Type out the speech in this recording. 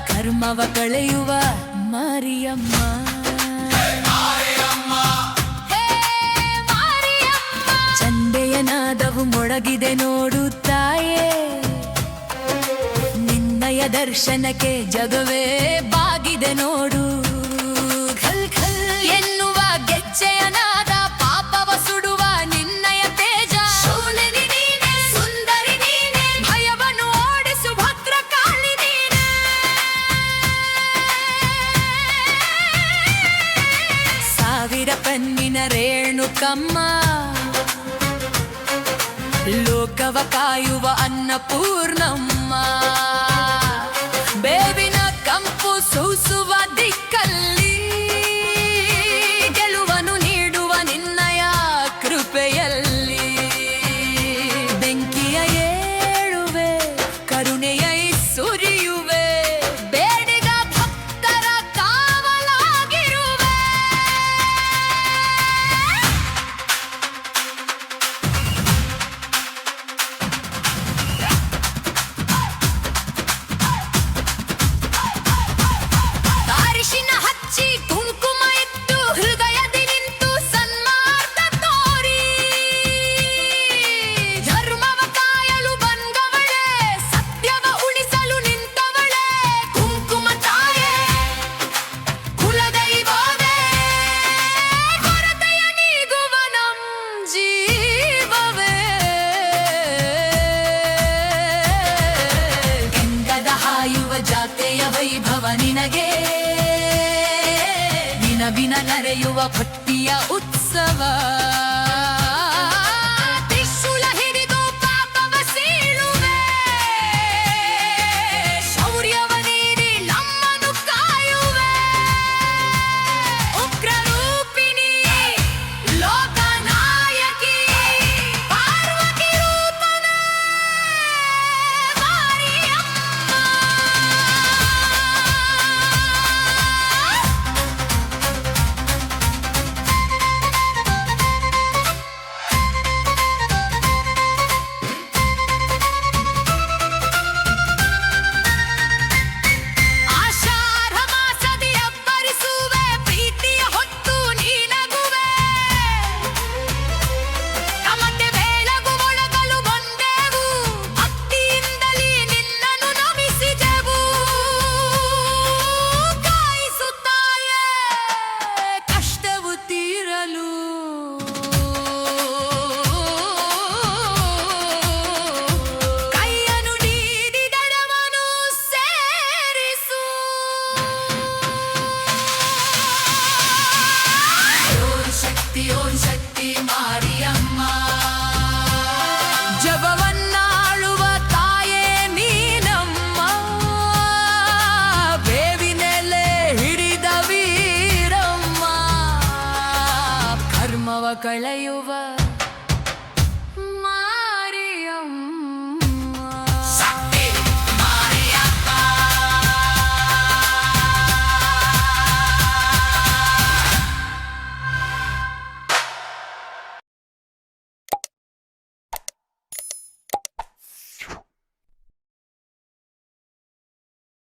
ಕರ್ಮವ ಕಳೆಯುವ ಮಾರಿಯಮ್ಮ, ಚಂಡೆಯ ನಾದವು ಮೊಳಗಿದೆ ನೋಡು ತಾಯೇ, ನಿನ್ನಯ ದರ್ಶನಕ್ಕೆ ಜಗವೇ ಬಾಗಿದೆ ನೋಡು. ಖಲ್ ಖಲ್ ಎನ್ನುವ ಗೆಜ್ಜೆಯ ನಾದ ಪಾಪವ ಸುಡುವ ನಿನ್ನಯ ತೇಜ, ಶೂಲಿನಿ ನೀನೆ, ಸುಂದರಿ ನೀನೆ, ಭಯವನ್ನು ಓಡಿಸು ಭದ್ರಕಾಳಿ ನೀನೆ. ಸಾವಿರ ಪನ್ನಿನ ರೇಣುಕಮ್ಮ, ಲೋಕವ ಕಾಯುವ ಅನ್ನಪೂರ್ಣಮ್ಮ, ಬೇವಿನ ಕಂಪು ಸೂಸುವ ದಿಕ್ಕಲ್ಲಿ ಗೆಲುವನ್ನು ನೀಡುವ ನಿನ್ನಯ ಕೃಪೆಯಲ್ಲಿ. ಬೆಂಕಿಯ ಏಳುವೆ, ಕರುಣೆಯ ಸುರಿಯುವೆ, ಬೇಡಿಗ ಭಕ್ತರ ಕಾವಲಾಗಿರುವೆ. ಅರಿಶಿನ ಹಚ್ಚಿ ಕುಂಕುಮ ಇಟ್ಟು ಹೃದಯದಿ ನಿಂತು ಸನ್ಮಾರ್ಗ ತೋರಿ, ಧರ್ಮವ ಕಾಯಲು ಬಂದವಳೆ, ಸತ್ಯವ ಉಳಿಸಲು ನಿಂತವಳೆ, ಕುಂಕುಮ ತಾಯೇ, ಕುಲದೈವವೇ, ಕೊರತೆಯ ನೀಗುವ ನಮ್ ಜೀವವೇ. ಗಂಗದ ಹಾಯುವ ಜಾತೆಯ ವೈಭವ ನಿನಗೆ, ನಿನವಿನ ನರೆಯುವ ಭಕ್ತಿಯ ಉತ್ಸವ.